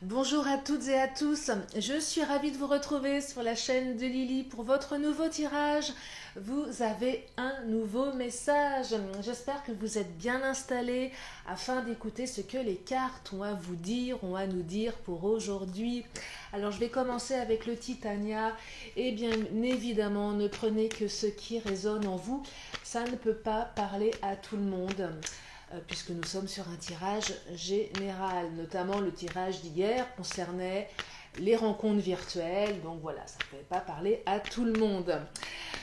Bonjour à toutes et à tous, je suis ravie de vous retrouver sur la chaîne de Lily pour votre nouveau tirage. Vous avez un nouveau message, j'espère que vous êtes bien installés afin d'écouter ce que les cartes ont à vous dire, ont à nous dire pour aujourd'hui. Alors je vais commencer avec le Titania et bien évidemment ne prenez que ce qui résonne en vous, ça ne peut pas parler à tout le monde. Puisque nous sommes sur un tirage général, notamment le tirage d'hier concernait les rencontres virtuelles, donc voilà, ça ne pouvait pas parler à tout le monde.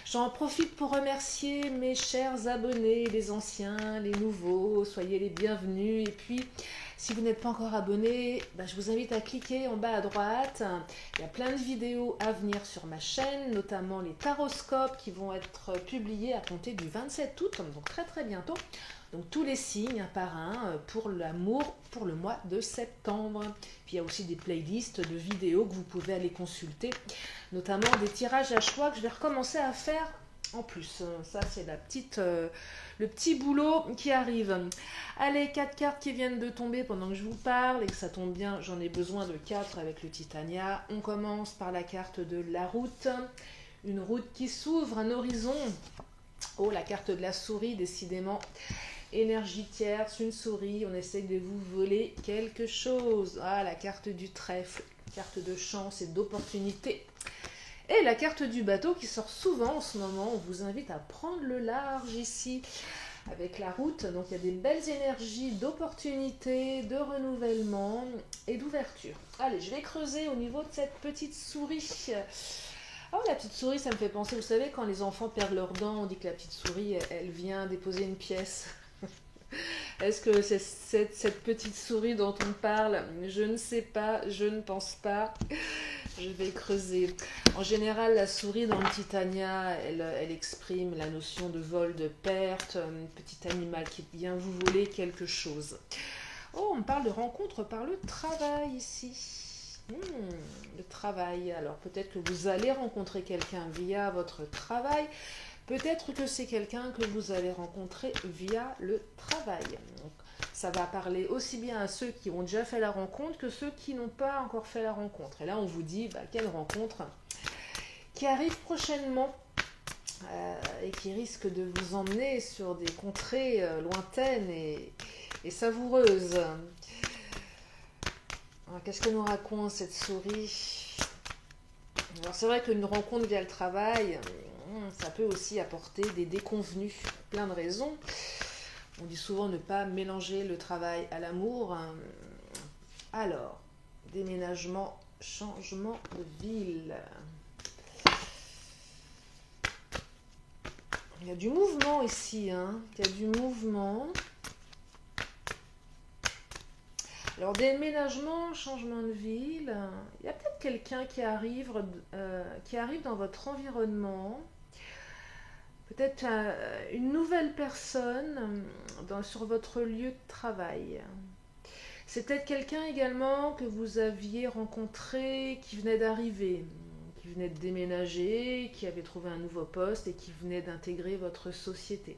J'en profite pour remercier mes chers abonnés, les anciens, les nouveaux, soyez les bienvenus. Et puis, si vous n'êtes pas encore abonné, je vous invite à cliquer en bas à droite. Il y a plein de vidéos à venir sur ma chaîne, notamment les taroscopes qui vont être publiés à compter du 27 août, donc très très bientôt. Donc tous les signes un par un pour l'amour pour le mois de septembre. Puis il y a aussi des playlists de vidéos que vous pouvez aller consulter, notamment des tirages à choix que je vais recommencer à faire en plus. Ça c'est le petit boulot qui arrive. Allez, 4 cartes qui viennent de tomber pendant que je vous parle et que ça tombe bien, j'en ai besoin de 4 avec le Titania. On commence par la carte de la route. Une route qui s'ouvre, un horizon. Oh, la carte de la souris, décidément. Énergie tierce, une souris, on essaye de vous voler quelque chose. Ah, la carte du trèfle, carte de chance et d'opportunité. Et la carte du bateau qui sort souvent en ce moment, on vous invite à prendre le large ici avec la route. Donc il y a des belles énergies d'opportunité, de renouvellement et d'ouverture. Allez, je vais creuser au niveau de cette petite souris. Oh, la petite souris, ça me fait penser, vous savez, quand les enfants perdent leurs dents, on dit que la petite souris, elle vient déposer une pièce. Est-ce que c'est cette petite souris dont on parle? Je ne sais pas, je ne pense pas. Je vais creuser. En général, la souris dans le Titania, elle exprime la notion de vol, de perte, un petit animal qui vient vous voler quelque chose. Oh, on parle de rencontre par le travail ici. Le travail. Alors peut-être que vous allez rencontrer quelqu'un via votre travail. Peut-être que c'est quelqu'un que vous allez rencontrer via le travail. Donc, ça va parler aussi bien à ceux qui ont déjà fait la rencontre que ceux qui n'ont pas encore fait la rencontre. Et là, on vous dit quelle rencontre qui arrive prochainement et qui risque de vous emmener sur des contrées lointaines et savoureuses. Qu'est-ce que nous raconte cette souris? Alors c'est vrai qu'une rencontre via le travail, ça peut aussi apporter des déconvenues, plein de raisons. On dit souvent ne pas mélanger le travail à l'amour. Alors, déménagement, changement de ville. Il y a du mouvement ici, il y a du mouvement. Alors, déménagement, changement de ville, il y a peut-être quelqu'un qui arrive dans votre environnement, peut-être une nouvelle personne sur votre lieu de travail. C'est peut-être quelqu'un également que vous aviez rencontré qui venait d'arriver, qui venait de déménager, qui avait trouvé un nouveau poste et qui venait d'intégrer votre société.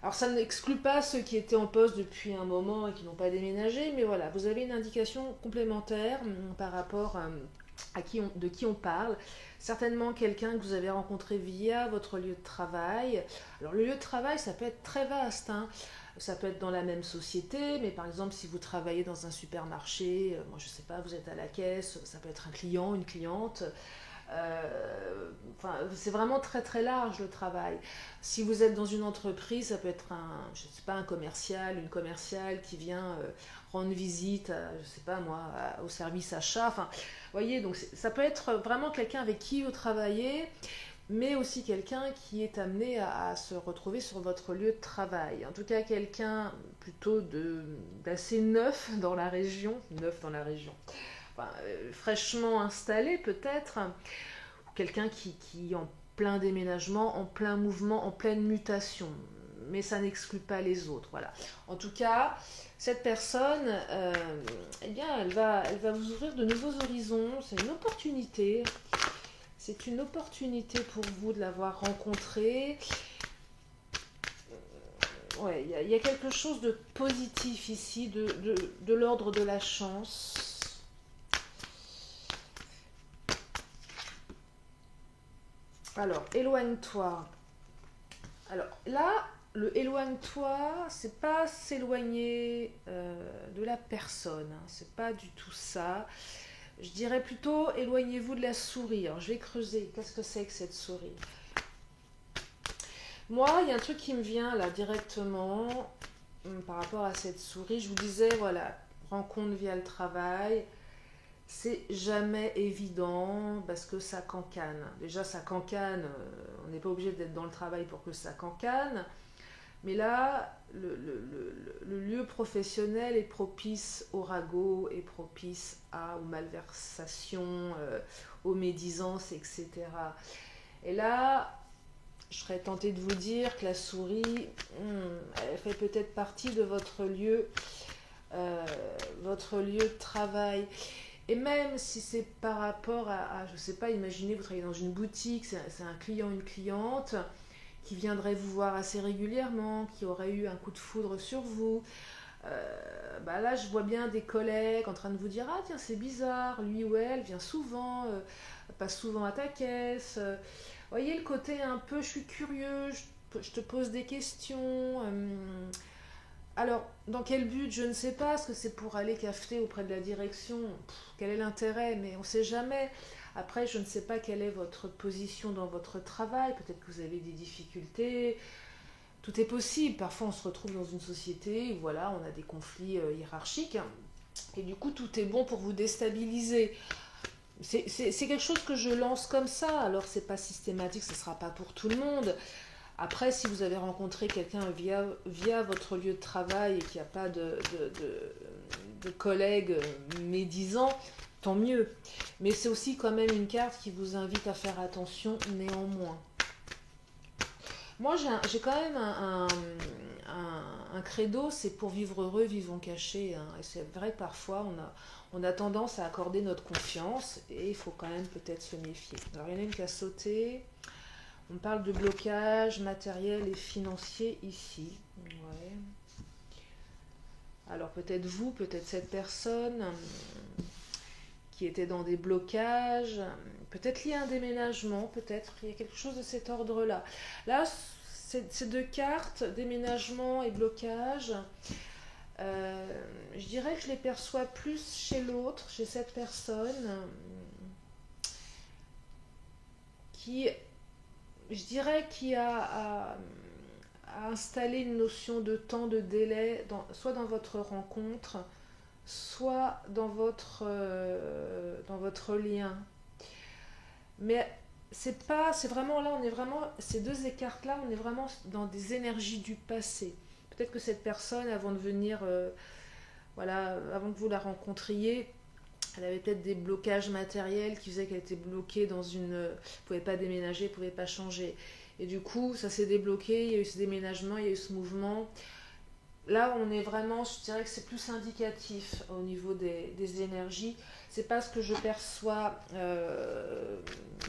Alors ça n'exclut pas ceux qui étaient en poste depuis un moment et qui n'ont pas déménagé, mais voilà, vous avez une indication complémentaire par rapport de qui on parle. Certainement quelqu'un que vous avez rencontré via votre lieu de travail. Alors le lieu de travail, ça peut être très vaste, Ça peut être dans la même société, mais par exemple si vous travaillez dans un supermarché, moi je sais pas, vous êtes à la caisse, ça peut être un client, une cliente. C'est vraiment très très large le travail. Si vous êtes dans une entreprise, ça peut être un commercial, une commerciale qui vient rendre visite, au service achat. Vous voyez, donc ça peut être vraiment quelqu'un avec qui vous travaillez, mais aussi quelqu'un qui est amené à se retrouver sur votre lieu de travail. En tout cas, quelqu'un plutôt d'assez neuf dans la région, fraîchement installé peut-être, ou quelqu'un qui est en plein déménagement, en plein mouvement, en pleine mutation, mais ça n'exclut pas les autres. Voilà. En tout cas, cette personne, elle va vous ouvrir de nouveaux horizons. C'est une opportunité. C'est une opportunité pour vous de l'avoir rencontrée. Ouais, il y a quelque chose de positif ici, de l'ordre de la chance. Alors, éloigne-toi. Alors là, le éloigne-toi, c'est pas s'éloigner de la personne, hein, c'est pas du tout ça. Je dirais plutôt éloignez-vous de la souris. Alors je vais creuser, qu'est-ce que c'est que cette souris? Moi, il y a un truc qui me vient là directement par rapport à cette souris. Je vous disais, voilà, rencontre via le travail, c'est jamais évident parce que ça cancane. Déjà, ça cancane, on n'est pas obligé d'être dans le travail pour que ça cancane. Mais là, le lieu professionnel est propice au ragot, est propice aux malversations, aux médisances, etc. Et là, je serais tentée de vous dire que la souris, elle fait peut-être partie de votre lieu de travail. Et même si c'est par rapport je ne sais pas, imaginez vous travaillez dans une boutique, c'est un client, une cliente qui viendrait vous voir assez régulièrement, qui aurait eu un coup de foudre sur vous. Là, je vois bien des collègues en train de vous dire ah tiens c'est bizarre, lui ou elle vient souvent, passe souvent à ta caisse. Voyez le côté un peu je suis curieux, je te pose des questions. Alors, dans quel but, je ne sais pas, est-ce que c'est pour aller cafeter auprès de la direction? Quel est l'intérêt? Mais on ne sait jamais. Après, je ne sais pas quelle est votre position dans votre travail. Peut-être que vous avez des difficultés. Tout est possible. Parfois, on se retrouve dans une société où voilà, on a des conflits hiérarchiques. Et du coup, tout est bon pour vous déstabiliser. C'est quelque chose que je lance comme ça. Alors, c'est pas systématique, ce ne sera pas pour tout le monde. Après, si vous avez rencontré quelqu'un via votre lieu de travail et qu'il n'y a pas de collègues médisants, tant mieux. Mais c'est aussi quand même une carte qui vous invite à faire attention néanmoins. Moi, j'ai quand même un credo, c'est pour vivre heureux, vivons cachés. Hein. Et c'est vrai que parfois, on a tendance à accorder notre confiance et il faut quand même peut-être se méfier. Alors, il y en a une qui a sauté. On parle de blocage matériel et financier ici. Ouais. Alors peut-être vous, peut-être cette personne qui était dans des blocages, peut-être lié à un déménagement, peut-être il y a quelque chose de cet ordre-là. Là, ces deux cartes, déménagement et blocage, je dirais que je les perçois plus chez l'autre, chez cette personne qui... Je dirais qu'il y a à installer une notion de temps, de délai, soit dans votre rencontre, soit dans votre lien. Mais c'est vraiment là, on est vraiment, ces deux écarts-là, on est vraiment dans des énergies du passé. Peut-être que cette personne, avant de venir, avant que vous la rencontriez, elle avait peut-être des blocages matériels qui faisaient qu'elle était bloquée dans une... Elle ne pouvait pas déménager, elle ne pouvait pas changer. Et du coup, ça s'est débloqué, il y a eu ce déménagement, il y a eu ce mouvement. Là, on est vraiment, je dirais que c'est plus indicatif au niveau des énergies. C'est pas ce que je perçois,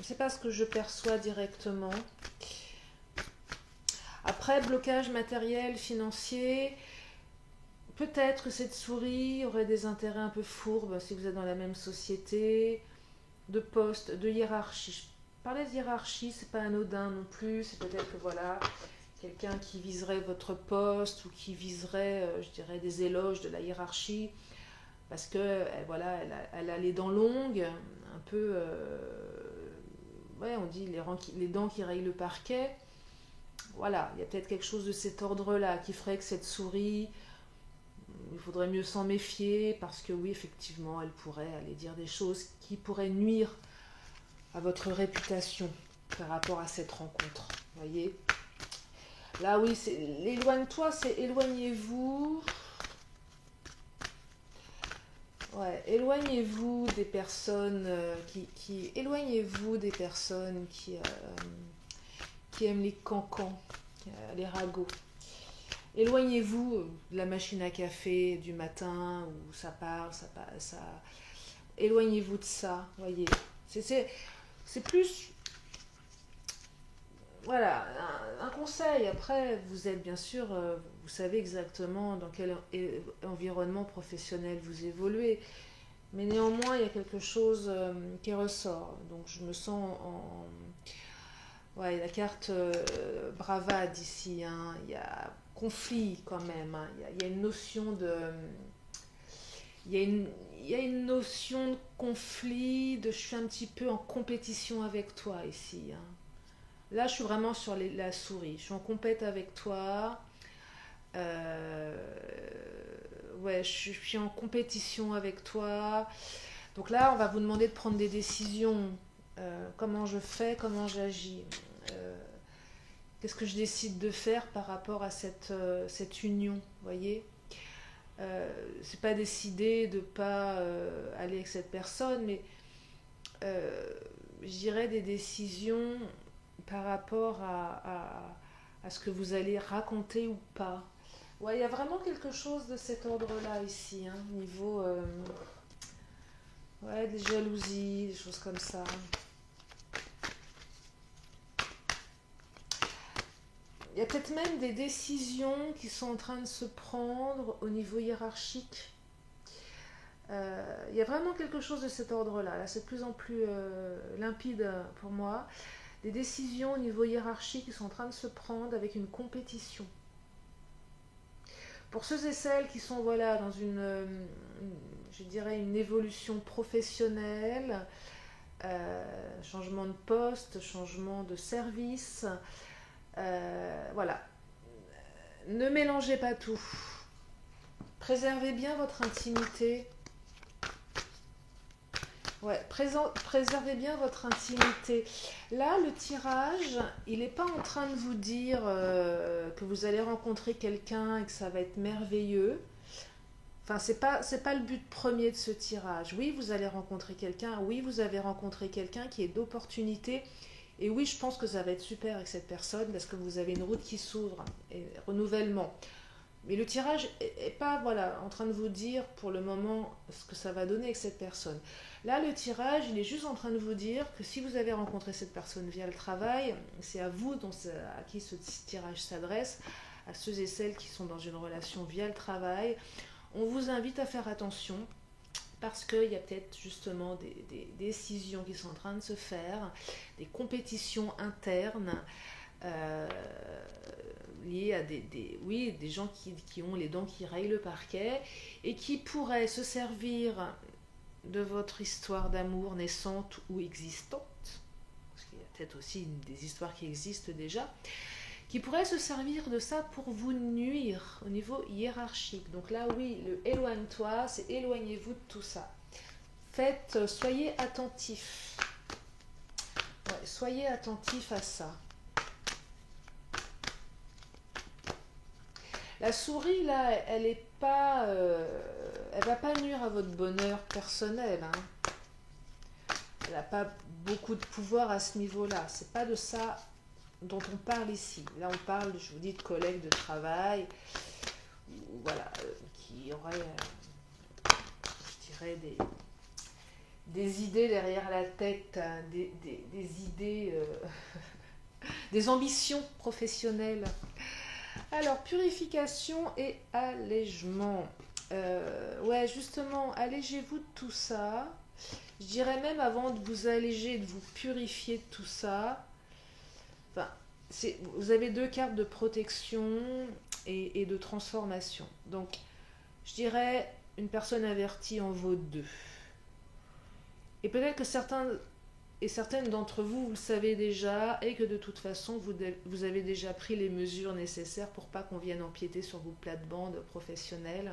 c'est pas ce que je perçois directement. Après, blocage matériel, financier... Peut-être que cette souris aurait des intérêts un peu fourbes si vous êtes dans la même société, de poste, de hiérarchie. Je parlais de hiérarchie, c'est pas anodin non plus. C'est peut-être que voilà, quelqu'un qui viserait votre poste ou qui viserait, je dirais, des éloges de la hiérarchie, parce que voilà, elle a les dents longues, un peu, ouais, on dit les dents qui rayent le parquet. Voilà, il y a peut-être quelque chose de cet ordre-là qui ferait que cette souris il faudrait mieux s'en méfier parce que oui, effectivement, elle pourrait aller dire des choses qui pourraient nuire à votre réputation par rapport à cette rencontre. Vous voyez? Là, oui, c'est l'éloigne-toi, c'est éloignez-vous. Ouais, éloignez-vous des personnes éloignez-vous des personnes qui aiment les cancans, les ragots. Éloignez-vous de la machine à café du matin où ça parle, ça... Éloignez-vous de ça, voyez. C'est plus, voilà, un conseil. Après, vous êtes bien sûr, vous savez exactement dans quel environnement professionnel vous évoluez. Mais néanmoins, il y a quelque chose qui ressort. Donc, je me sens Ouais, la carte bravade ici, hein. Il y a conflit quand même, hein. Il y a une notion de... Il y a une, il y a une notion de conflit, de je suis un petit peu en compétition avec toi ici, hein. Là, je suis vraiment sur la souris. Je suis en compète avec toi. Euh, ouais, je suis en compétition avec toi. Donc là, on va vous demander de prendre des décisions. Comment je fais, comment j'agis. Euh, Qu'est-ce que je décide de faire par rapport à cette union, vous voyez. C'est pas décider de pas aller avec cette personne, mais euh, je dirais des décisions par rapport à ce que vous allez raconter ou pas. Ouais, il y a vraiment quelque chose de cet ordre-là ici, hein, niveau ouais, des jalousies, des choses comme ça. Il y a peut-être même des décisions qui sont en train de se prendre au niveau hiérarchique. Il y a vraiment quelque chose de cet ordre-là. Là, c'est de plus en plus limpide pour moi. Des décisions au niveau hiérarchique qui sont en train de se prendre avec une compétition. Pour ceux et celles qui sont voilà, dans je dirais une évolution professionnelle, changement de poste, changement de service, voilà. Ne mélangez pas tout. Préservez bien votre intimité. Ouais, préservez bien votre intimité. Là, le tirage, il n'est pas en train de vous dire que vous allez rencontrer quelqu'un et que ça va être merveilleux. Enfin, c'est pas le but premier de ce tirage. Oui, vous allez rencontrer quelqu'un. Oui, vous avez rencontré quelqu'un qui est d'opportunité. Et oui, je pense que ça va être super avec cette personne parce que vous avez une route qui s'ouvre et renouvellement. Mais le tirage n'est pas voilà, en train de vous dire pour le moment ce que ça va donner avec cette personne. Là, le tirage, il est juste en train de vous dire que si vous avez rencontré cette personne via le travail, c'est à vous à qui ce tirage s'adresse, à ceux et celles qui sont dans une relation via le travail. On vous invite à faire attention parce qu'il y a peut-être justement des décisions qui sont en train de se faire, des compétitions internes. Euh, Liées à oui, des gens qui ont les dents qui rayent le parquet et qui pourraient se servir de votre histoire d'amour naissante ou existante, parce qu'il y a peut-être aussi des histoires qui existent déjà, qui pourraient se servir de ça pour vous nuire au niveau hiérarchique. Donc là, oui, le éloigne-toi, c'est éloignez-vous de tout ça. Soyez attentifs. Ouais, soyez attentifs à ça. La souris, là, elle va pas nuire à votre bonheur personnel, hein. Elle n'a pas beaucoup de pouvoir à ce niveau-là. C'est pas de ça dont on parle ici. Là, on parle, je vous dis, de collègues de travail, voilà, qui auraient, je dirais, des idées derrière la tête, hein, des idées, des ambitions professionnelles. Alors, purification et allègement. Ouais, justement, allégez-vous de tout ça. Je dirais même avant de vous alléger, de vous purifier de tout ça. Enfin, vous avez deux cartes de protection et de transformation. Donc, je dirais une personne avertie en vaut deux. Et peut-être que certaines d'entre vous, vous le savez déjà, et que de toute façon, vous avez déjà pris les mesures nécessaires pour pas qu'on vienne empiéter sur vos plates-bandes professionnelles.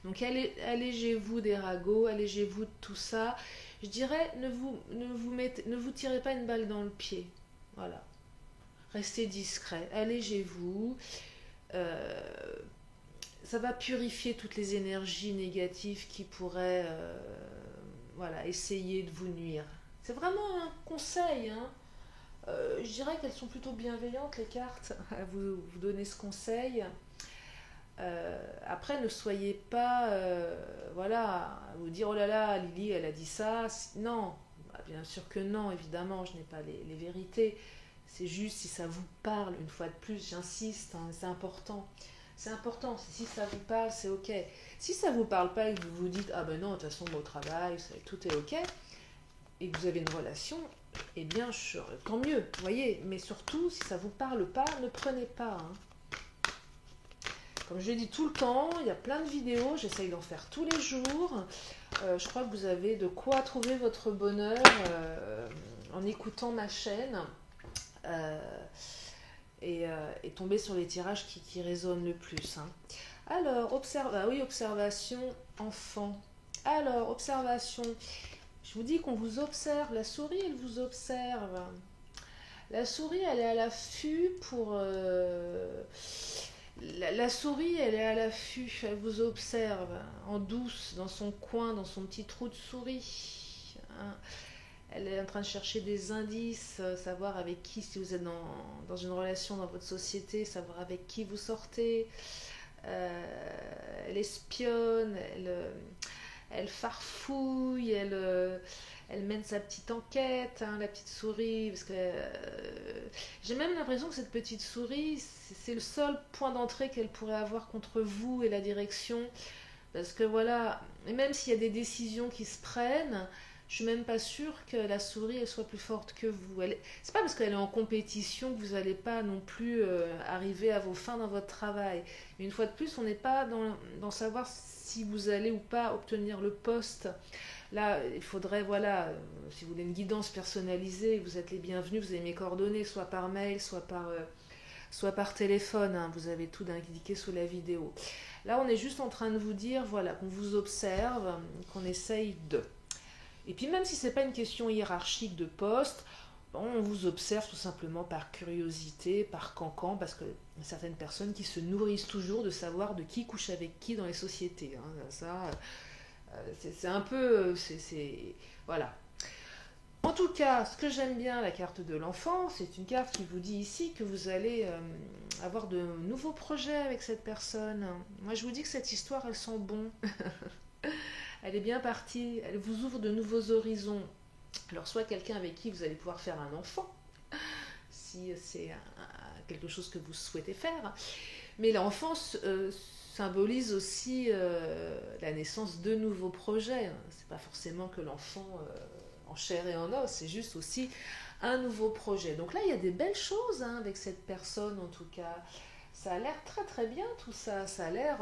Donc allégez-vous des ragots, allégez-vous de tout ça. Je dirais, ne vous tirez pas une balle dans le pied. Voilà. Restez discret, allégez-vous. Ça va purifier toutes les énergies négatives qui pourraient voilà, essayer de vous nuire. C'est vraiment un conseil, hein. Je dirais qu'elles sont plutôt bienveillantes, les cartes, à vous donner ce conseil. Après, ne soyez pas, voilà, à vous dire, oh là là, Lily, elle a dit ça. Non, bah, bien sûr que non, évidemment, je n'ai pas les vérités. C'est juste si ça vous parle, une fois de plus, j'insiste, hein, c'est important. C'est important, si ça vous parle, c'est ok. Si ça vous parle pas et que vous vous dites, ah ben non, de toute façon, au travail, tout est ok, et que vous avez une relation, eh bien, tant mieux, vous voyez. Mais surtout, si ça ne vous parle pas, ne prenez pas. Hein. Comme je l'ai dit tout le temps, il y a plein de vidéos, j'essaye d'en faire tous les jours. Je crois que vous avez de quoi trouver votre bonheur en écoutant ma chaîne et tomber sur les tirages qui résonnent le plus. Hein. Alors, observation enfant. Alors, observation. Je vous dis qu'on vous observe. La souris, elle vous observe. La souris, elle est à l'affût pour... La souris, elle est à l'affût, elle vous observe en douce, dans son coin, dans son petit trou de souris. Hein. Elle est en train de chercher des indices, savoir avec qui, si vous êtes dans une relation dans votre société, savoir avec qui vous sortez. Elle espionne, elle farfouille, elle mène sa petite enquête, hein, la petite souris, parce que j'ai même l'impression que cette petite souris, c'est le seul point d'entrée qu'elle pourrait avoir contre vous et la direction, parce que voilà, et même s'il y a des décisions qui se prennent, je suis même pas sûre que la souris elle soit plus forte que vous. C'est pas parce qu'elle est en compétition que vous n'allez pas non plus arriver à vos fins dans votre travail. Mais une fois de plus, on n'est pas dans savoir si vous allez ou pas obtenir le poste. Là, il faudrait, voilà, si vous voulez une guidance personnalisée, vous êtes les bienvenus, vous avez mes coordonnées, soit par mail, soit par téléphone, hein, vous avez tout indiqué sous la vidéo. Là, on est juste en train de vous dire, voilà, qu'on vous observe, qu'on essaye de. Et puis même si ce n'est pas une question hiérarchique de poste, on vous observe tout simplement par curiosité, par cancan, parce que certaines personnes qui se nourrissent toujours de savoir de qui couche avec qui dans les sociétés. Hein, ça, c'est un peu... voilà. En tout cas, ce que j'aime bien, la carte de l'enfant, c'est une carte qui vous dit ici que vous allez avoir de nouveaux projets avec cette personne. Moi, je vous dis que cette histoire, elle sent bon. Elle est bien partie, elle vous ouvre de nouveaux horizons. Alors, soit quelqu'un avec qui vous allez pouvoir faire un enfant, si c'est quelque chose que vous souhaitez faire. Mais l'enfance symbolise aussi la naissance de nouveaux projets. C'est pas forcément que l'enfant en chair et en os, c'est juste aussi un nouveau projet. Donc là, il y a des belles choses hein, avec cette personne, en tout cas. Ça a l'air très très bien tout ça. Ça a l'air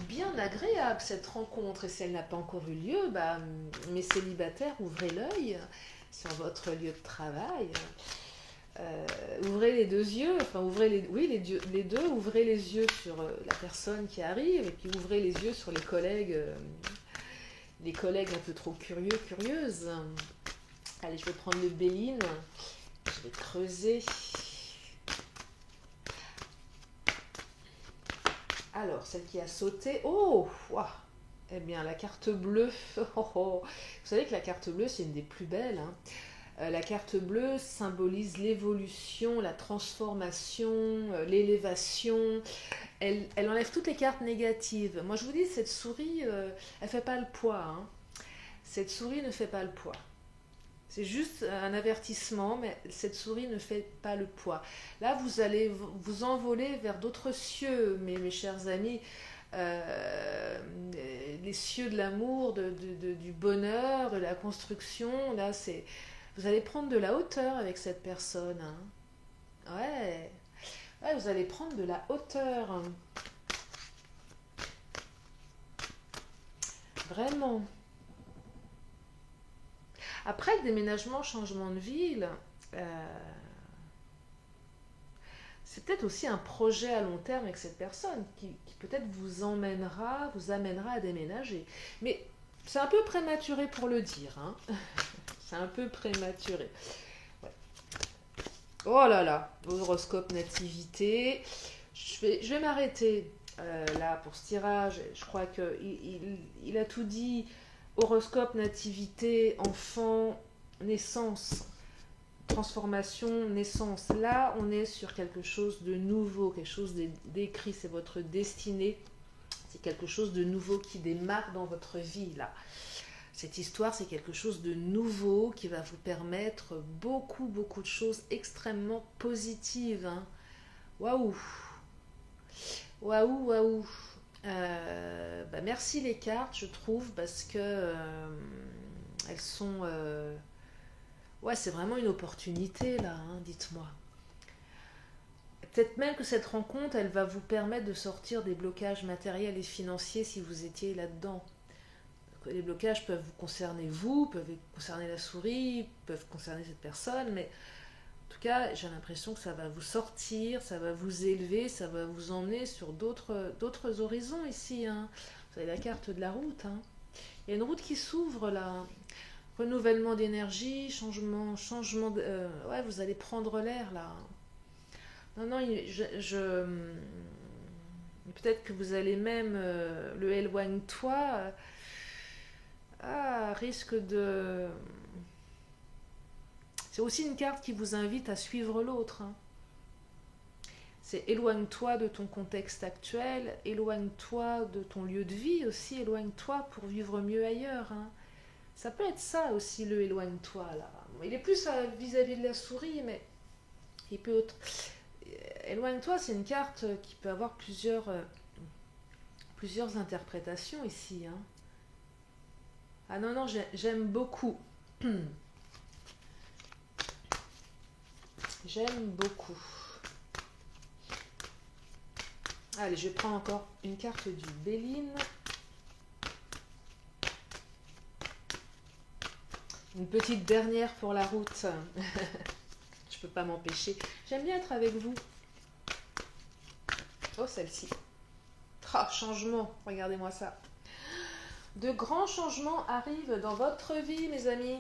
bien agréable cette rencontre. Et si elle n'a pas encore eu lieu, bah, mes célibataires, ouvrez l'œil sur votre lieu de travail. Ouvrez les deux yeux, enfin ouvrez les deux, ouvrez les yeux sur la personne qui arrive et puis ouvrez les yeux sur les collègues un peu trop curieuses. Allez, je vais prendre le Béline, je vais creuser. Alors, celle qui a sauté, oh, wow. Eh bien, la carte bleue, oh, oh. Vous savez que la carte bleue, c'est une des plus belles, hein. La carte bleue symbolise l'évolution, la transformation, l'élévation. Elle enlève toutes les cartes négatives. Moi, je vous dis, cette souris, elle fait pas le poids. Hein. Cette souris ne fait pas le poids. C'est juste un avertissement, mais cette souris ne fait pas le poids. Là, vous allez vous envoler vers d'autres cieux, mes chers amis. Les cieux de l'amour, du bonheur, de la construction. Là, c'est... Vous allez prendre de la hauteur avec cette personne. Hein. Ouais, vous allez prendre de la hauteur. Vraiment. Après le déménagement, changement de ville, c'est peut-être aussi un projet à long terme avec cette personne qui peut-être vous amènera à déménager. Mais c'est un peu prématuré pour le dire. Hein. C'est un peu prématuré. Ouais. Oh là là, horoscope nativité. Je vais m'arrêter là pour ce tirage. Je crois qu'il a tout dit. Horoscope, nativité, enfant, naissance, transformation, naissance. Là, on est sur quelque chose de nouveau, quelque chose d'écrit. C'est votre destinée. C'est quelque chose de nouveau qui démarre dans votre vie, là. Cette histoire, c'est quelque chose de nouveau qui va vous permettre beaucoup, beaucoup de choses extrêmement positives. Hein. Waouh! Waouh, waouh! Merci les cartes, je trouve, parce que elles sont... Ouais, c'est vraiment une opportunité là, hein, dites-moi. Peut-être même que cette rencontre, elle va vous permettre de sortir des blocages matériels et financiers si vous étiez là-dedans. Les blocages peuvent vous concerner vous, peuvent concerner la souris, peuvent concerner cette personne, mais en tout cas, j'ai l'impression que ça va vous sortir, ça va vous élever, ça va vous emmener sur d'autres horizons ici. Hein. Vous avez la carte de la route. Hein. Il y a une route qui s'ouvre là. Renouvellement d'énergie, changement de... ouais, vous allez prendre l'air là. Non, non, peut-être que vous allez même... le éloigne-toi risque de... C'est aussi une carte qui vous invite à suivre l'autre. Hein. C'est éloigne-toi de ton contexte actuel, éloigne-toi de ton lieu de vie aussi, éloigne-toi pour vivre mieux ailleurs. Hein. Ça peut être ça aussi, le éloigne-toi là. Il est plus vis-à-vis de la souris, mais il peut être... Éloigne-toi, c'est une carte qui peut avoir plusieurs interprétations ici. Hein. Ah non, non, j'aime beaucoup. J'aime beaucoup. Allez, je prends encore une carte du Béline. Une petite dernière pour la route. Je peux pas m'empêcher. J'aime bien être avec vous. Oh, celle-ci. Oh, changement. Regardez-moi ça. De grands changements arrivent dans votre vie, mes amis.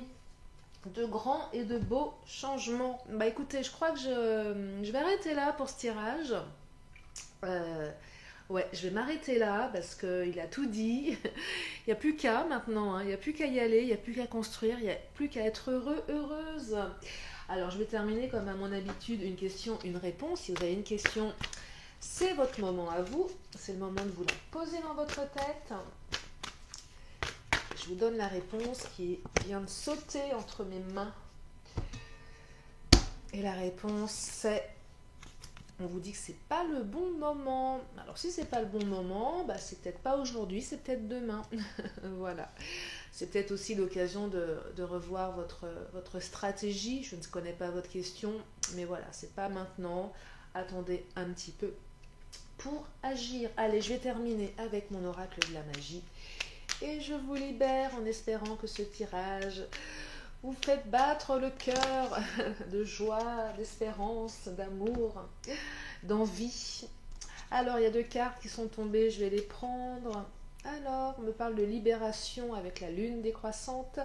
De grands et de beaux changements. Bah écoutez, je crois que je vais arrêter là pour ce tirage. Ouais, je vais m'arrêter là parce qu'il a tout dit. Il n'y a plus qu'à maintenant, hein. Il n'y a plus qu'à y aller, il n'y a plus qu'à construire, il n'y a plus qu'à être heureux, heureuse. Alors je vais terminer comme à mon habitude, une question, une réponse. Si vous avez une question, c'est votre moment à vous. C'est le moment de vous la poser dans votre tête. Je vous donne la réponse qui vient de sauter entre mes mains. Et la réponse, c'est... On vous dit que c'est pas le bon moment. Alors si c'est pas le bon moment, bah, c'est peut-être pas aujourd'hui, c'est peut-être demain. Voilà. C'est peut-être aussi l'occasion de revoir votre stratégie. Je ne connais pas votre question, mais voilà, c'est pas maintenant. Attendez un petit peu pour agir. Allez, je vais terminer avec mon oracle de la magie. Et je vous libère en espérant que ce tirage vous fait battre le cœur de joie, d'espérance, d'amour, d'envie. Alors, il y a 2 cartes qui sont tombées, je vais les prendre. Alors, on me parle de libération avec la lune décroissante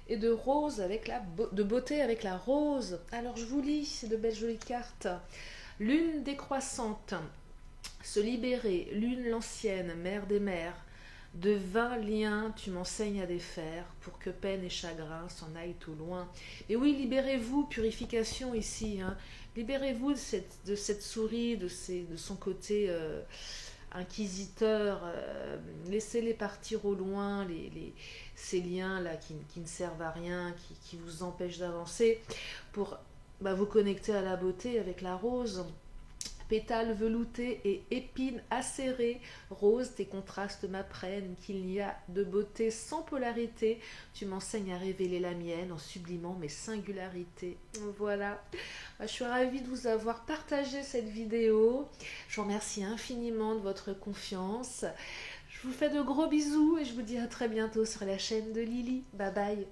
et de rose avec de beauté avec la rose. Alors, je vous lis, c'est de belles jolies cartes. Lune décroissante, se libérer, lune l'ancienne, mère des mères. De 20 liens, tu m'enseignes à défaire, pour que peine et chagrin s'en aillent tout loin. Et oui, libérez-vous, purification ici. Hein. Libérez-vous de cette souris, de son côté inquisiteur. Laissez-les partir au loin, ces liens-là qui ne servent à rien, qui vous empêchent d'avancer, pour vous connecter à la beauté avec la rose. Pétales veloutés et épines acérées, rose, tes contrastes m'apprennent qu'il n'y a de beauté sans polarité. Tu m'enseignes à révéler la mienne en sublimant mes singularités. Voilà, je suis ravie de vous avoir partagé cette vidéo. Je vous remercie infiniment de votre confiance. Je vous fais de gros bisous et je vous dis à très bientôt sur la chaîne de Lily. Bye bye.